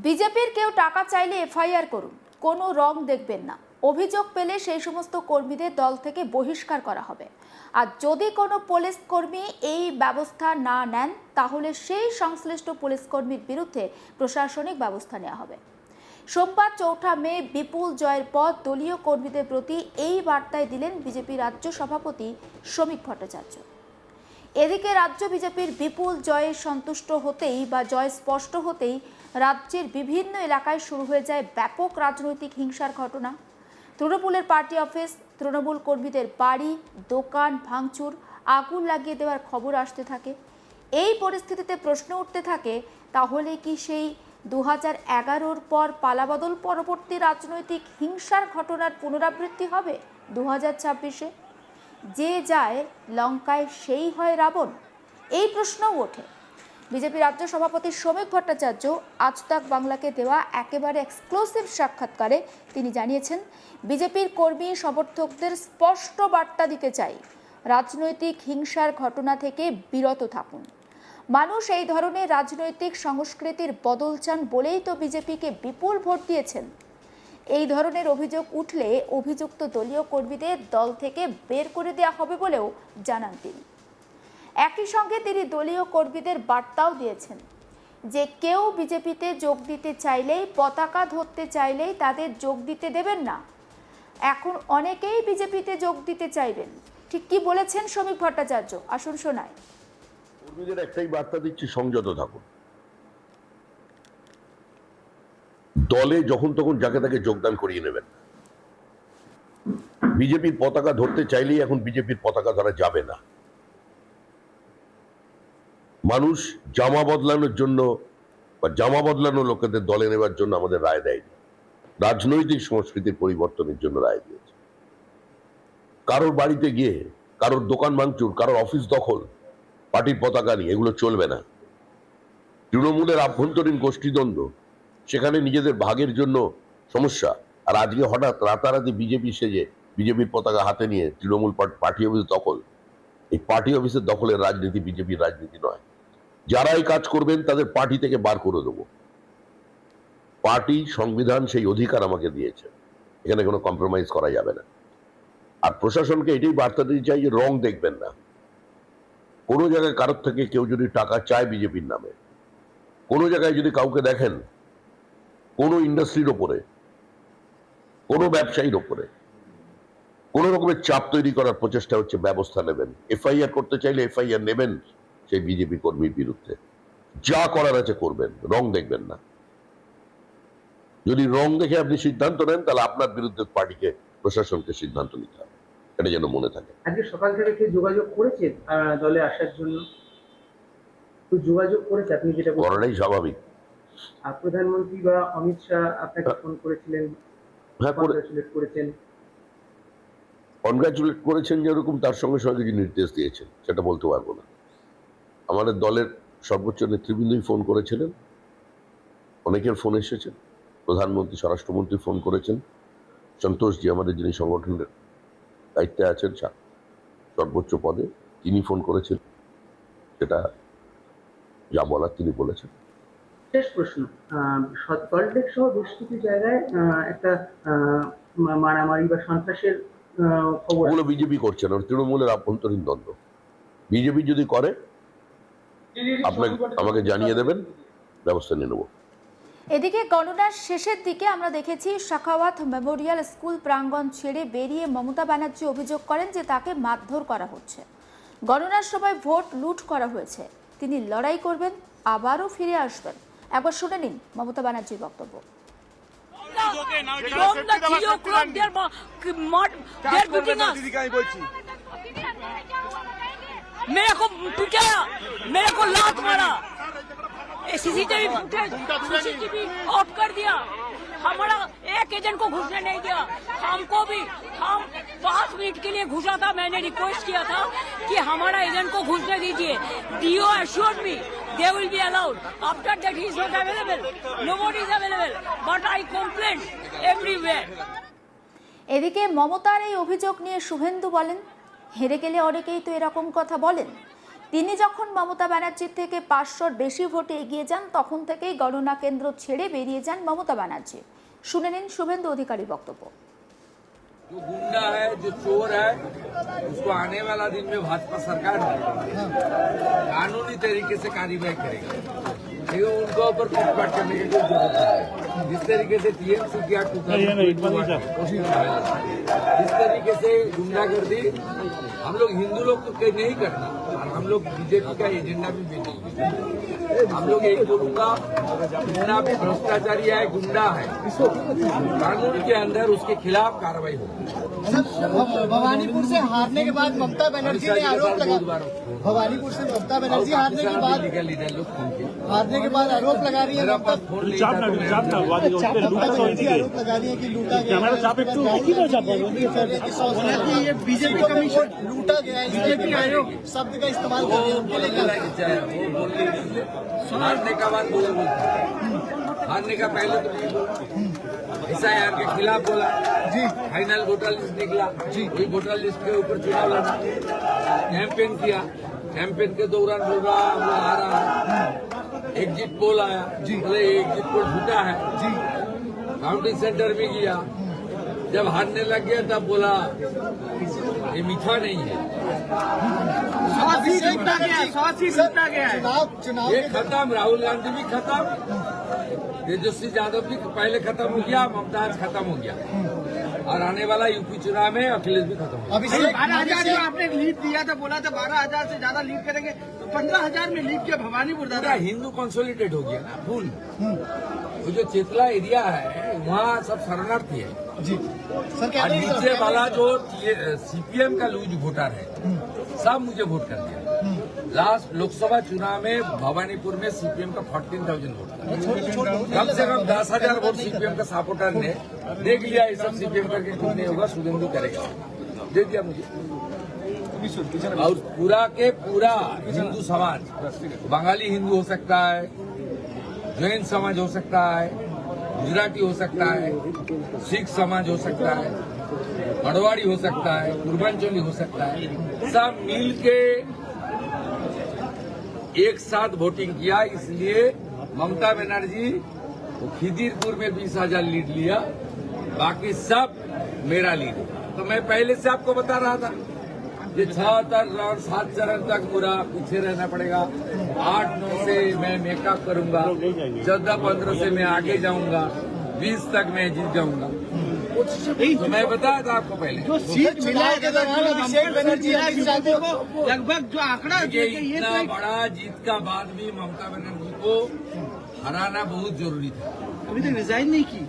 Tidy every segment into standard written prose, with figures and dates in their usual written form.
বিজেপির কেউ টাকা চাইলে এফআইআর করুন, কোনো রং দেখবেন না। অভিযোগ পেলে সেই সমস্ত কর্মীদের দল থেকে বহিষ্কার করা হবে। আর যদি কোনো পুলিশ কর্মী এই ব্যবস্থা না নেন, তাহলে সেই সংশ্লিষ্ট পুলিশ কর্মীর বিরুদ্ধে প্রশাসনিক ব্যবস্থা নেওয়া হবে। সোমবার 4 মে বিপুল জয়ের পর দলীয় কর্মীদের প্রতি এই বার্তায় দিলেন বিজেপি রাজ্য সভাপতি শ্রমিক ভট্টাচার্য। এদিকে রাজ্য বিজেপির বিপুল জয়ে সন্তুষ্ট হতেই বা জয় স্পষ্ট হতেই রাজ্যের বিভিন্ন এলাকায় শুরু হয়ে যায় ব্যাপক রাজনৈতিক হিংসার ঘটনা। তৃণমূলের পার্টি অফিস, তৃণমূল কর্মীদের বাড়ি, দোকান ভাঙচুর, আগুন লাগিয়ে দেওয়ার খবর আসতে থাকে। এই পরিস্থিতিতে প্রশ্ন উঠতে থাকে, তাহলে কি সেই 2011-র পর পালাবদল পরবর্তী রাজনৈতিক হিংসার ঘটনার পুনরাবৃত্তি হবে 2026-এ? যে যায় লঙ্কায় সেই হয় রাবণ, এই প্রশ্নও ওঠে। বিজেপি রাজ্য সভাপতি শ্রমিক ভট্টাচার্য আজ তাক বাংলাকে দেওয়া একেবারে এক্সক্লুসিভ সাক্ষাৎকারে তিনি জানিয়েছেন, বিজেপির কর্মী সমর্থকদের স্পষ্ট বার্তা দিতে চাই, রাজনৈতিক হিংসার ঘটনা থেকে বিরত থাকুন। মানুষ এই ধরনের রাজনৈতিক সংস্কৃতির বদল চান বলেই তো বিজেপিকে বিপুল ভোট দিয়েছেন। এই ধরনের অভিযোগ উঠলে অভিযুক্ত দলীয় কর্মীদের দল থেকে বের করে দেওয়া হবে বলেও জানান তিনি। একই সঙ্গে তিনি দলীয় কর্মীদের বার্তাও দিয়েছেন যে কেউ বিজেপিতে যোগ দিতে চাইলেই, পতাকা ধরতে চাইলেই তাদের যোগ দিতে দেবেন না। এখন অনেকেই বিজেপিতে যোগ দিতে চাইবেন। ঠিক কি বলেছেন শ্রমিক ভট্টাচার্য, আসুন শোনায়। কর্মীদের একটাই বার্তা দিচ্ছি, সংযত থাকুন। দলে যখন তখন যাকে তাকে যোগদান করিয়ে নেবেন। বিজেপির পতাকা ধরতে চাইলেই এখন বিজেপির পতাকা ধরা যাবে না। মানুষ জামা বদলানোর জন্য বা জামা বদলানো লোকেদের দলে নেবার জন্য আমাদের রায় দেয়নি, রাজনৈতিক সংস্কৃতির পরিবর্তনের জন্য রায় দিয়েছে। কারোর বাড়িতে গিয়ে কারোর দোকান ভাঙচুর, কারোর অফিস দখল পার্টির পতাকা নিয়ে, এগুলো চলবে না। তৃণমূলের আভ্যন্তরীণ গোষ্ঠীদ্বন্দ্ব, সেখানে নিজেদের ভাগের জন্য সমস্যা। আর আজকে হঠাৎ রাতারাতি বিজেপি সেজে বিজেপির পতাকা হাতে নিয়ে তৃণমূল পার্টি অফিস দখল। এই পার্টি অফিসের দখলের রাজনীতি বিজেপির রাজনীতি নয়। যারা এই কাজ করবেন তাদের পার্টি থেকে বার করে দেবো। পার্টি, সংবিধান সেই অধিকার আমাকে দিয়েছে, এখানে কোনো কম্প্রোমাইজ করা যাবে না। আর প্রশাসনকে এটাই বার্তা দিতে চাই যে রং দেখবেন না। কোনো জায়গায় কারোর থেকে কেউ যদি টাকা চায় বিজেপির নামে, কোনো জায়গায় যদি কাউকে দেখেন কোনো ইন্ডাস্ট্রির ওপরে, কোনো ব্যবসায়ীর ওপরে কোনো রকমের চাপ তৈরি করার প্রচেষ্টা হচ্ছে, ব্যবস্থা নেবেন। এফআইআর করতে চাইলে এফআইআর নেবেন সেই বিজেপি কর্মীর বিরুদ্ধে। যা করার আছে করবেন, রং দেখবেন না। যদি রং দেখে আপনি সিদ্ধান্ত নেন, তাহলে আপনার বিরুদ্ধে পার্টিকে, প্রশাসনকে সিদ্ধান্ত নিতে হবে। এটা যেন মনে থাকে। আজকে সকাল থেকে কেউ যোগাযোগ করেছে দলে আসার জন্য? যোগাযোগ করেছে? আপনি যেটা করাটাই স্বাভাবিক। প্রধানমন্ত্রী বা অমিত শাহ আপনাকে ফোন করেছিলেন? হ্যাঁ, কনগ্রাচুলেট করেছেন যেরকম, তার সঙ্গে সঙ্গে কিছু নির্দেশ দিয়েছেন সেটা বলতে পারবো না। আমাদের দলের সর্বোচ্চ নেতৃবৃন্দই ফোন করেছিলেন, অনেকের ফোন এসেছে। প্রধানমন্ত্রী, স্বরাষ্ট্রমন্ত্রী ফোন করেছেন। সন্তোষজি, আমাদের যিনি সংগঠনের দায়িত্বে আছেন সর্বোচ্চ পদে, তিনি ফোন করেছেন। সেটা যা বলার তিনি বলেছেন। শেষ প্রশ্ন, সল্টলেক সহ বেশ কিছু জায়গায় একটা মারামারি বা সন্ত্রাসের খবর। ওগুলো বিজেপি করছে না, তৃণমূলের আভ্যন্তরীণ দ্বন্দ্ব। বিজেপি যদি করে আপনাকে, আমাকে জানিয়ে দেবেন, ব্যবস্থা নিয়ে নেব। এদিকে গণনার শেষের দিকে আমরা দেখেছি শাখাওয়াত মেমোরিয়াল স্কুল প্রাঙ্গণ ছেড়ে বেরিয়ে মমতা ব্যানার্জি অভিযোগ করেন যে তাকে মারধর করা হচ্ছে। গণনার সময় ভোট লুট করা হয়েছে, তিনি লড়াই করবেন, আবারও ফিরে আসবেন। একবার শুনে নিন মমতা ব্যানার্জির বক্তব্য। मेरे को पिटाया, मेरे को लात मारा, सीसीटीवी ऑफ कर दिया, हमारा एक एजेंट को घुसने नहीं दिया। हमको भी, हम 5 मिनट के लिए घुसा था, मैंने रिक्वेस्ट किया था कि हमारा एजेंट को घुसने दीजिए। DO assured me they will be allowed. After that he is not available, nobody is available, but I complained everywhere. এদিকে মমতার এই অভিযোগ নিয়ে শুভেন্দু বলেন, হেরে গেলে অনেকেই তো এরকম কথা বলেন, তিনি যখন মমতা ব্যানার্জির থেকে 500-র বেশি ভোটে এগিয়ে যান তখন থেকেই গণনা কেন্দ্র ছেড়ে বেরিয়ে যান মমতা ব্যানার্জি। শুনে নিন শুভেন্দু অধিকারীর বক্তব্য। जो गुंडा है, जो चोर है, उसको आने वाला दिन में भाजपा सरकार कानूनी तरीके से कार्रवाई करेगी। लेकिन उनके ऊपर पूछताछ करने की कोई जरूरत नहीं है। जिस तरीके से टीएमसी किया जिस तरीके से गुंडागर्दी हम लोग हिंदू लोग तो नहीं करते और हम लोग बीजेपी का एजेंडा भी नहीं है। हम लोग एक बोलूंगा, जितना भी भ्रष्टाचारी है, गुंडा है, कानून के अंदर उसके खिलाफ कार्रवाई हो। भवानीपुर से हारने के बाद ममता बनर्जी ने आरोप लगाया। भवानीपुर से ममता बनर्जी हारने के बाद आरोप लगा रही है। ममता आरोप लगा रही है कि लूटा गया। ये बीजेपी कमीशन लूटा गया है, बीजेपी आयोग शब्द का इस्तेमाल कर रहे हैं। उनके लिए हारने का बाद बोले हारने का पहले तो SIR के खिलाफ बोला जी। फाइनल वोटर लिस्ट निकला जी, वही वोटर लिस्ट के ऊपर चुनाव लड़ा, कैंपेन किया। कैंपेन के दौरान बोल रहा हम लोग आ रहा है। एग्जिट पोल आया जी, बोले एग्जिट पोल झूठा है जी। काउंटिंग सेंटर में गया, जब हारने लग गया तब बोला ये मीठा नहीं है। ये खत्म, राहुल गांधी भी खत्म, तेजस्वी यादव भी पहले खत्म हो गया, ममता आज खत्म हो गया, और आने वाला यूपी चुनाव में अखिलेश भी खत्म हो गया। 12,000 जो आपने लीड दिया था, बोला था 12,000 से ज्यादा लीड करेंगे, तो 15,000 में लीड किया भवानीपुर पूरा हिंदू कंसोलिडेट हो गया ना फुल। वो जो चेतला एरिया है वहाँ सब शरणार्थी है जी। सर और नीचे वाला जो CPM का लूज वोटर है सब मुझे वोट कर दिया। लास्ट लोकसभा चुनाव में भवानीपुर में CPM का 14,000 वोट था। कम से कम 10,000 वोट CPM का सपोर्टर ने देख लिया। ये सब CPM करके कुछ नहीं होगा, शुभेंदु करेगा, दे दिया मुझे। और पूरा के पूरा हिंदू समाज, बंगाली हिंदू हो सकता है, जैन समाज हो सकता है, गुजराती हो सकता है, सिख समाज हो सकता है, मरवाड़ी हो सकता है, पूर्वांचली हो सकता है, सब मिल के एक साथ वोटिंग किया। इसलिए ममता बनर्जी खिदिरपुर में 20,000 लीड लिया, बाकी सब मेरा लीड। तो मैं पहले से आपको बता रहा था ये 7 राउंड 7 चरण तक पूरा पीछे रहना पड़ेगा। 8-9 से मैं मेकअप करूंगा, 14-15 से मैं आगे जाऊंगा, 20 तक मैं जीत जाऊंगा। तो मैं बताया था आपको पहले जो सीट मिला के दौरान अभिषेक बनर्जी लगभग जो आंकड़ा इतना बड़ा जीत का बाद भी ममता बनर्जी को हराना बहुत जरूरी था। अभी तक रिजाइन नहीं की,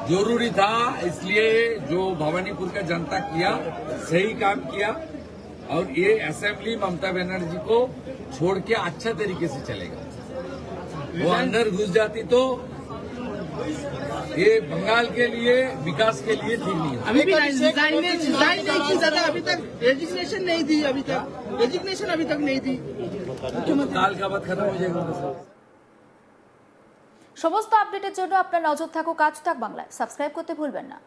जरूरी था। इसलिए जो भवानीपुर का जनता किया, सही काम किया, और ये असेंबली ममता बनर्जी को छोड़ के अच्छा तरीके से चलेगा। वो अंदर घुस जाती तो ये बंगाल के लिए, विकास के लिए ठीक नहीं है। अभी भी रिजाइन नहीं की दादा, अभी तक रेजिग्नेशन नहीं दी, अभी तक रेजिग्नेशन अभी तक नहीं दी। काल का बात खत्म हो जाएगा। সমস্ত আপডেটের জন্য আপনার নজর থাকুক আজ তাক বাংলায়। সাবস্ক্রাইব করতে ভুলবেন না।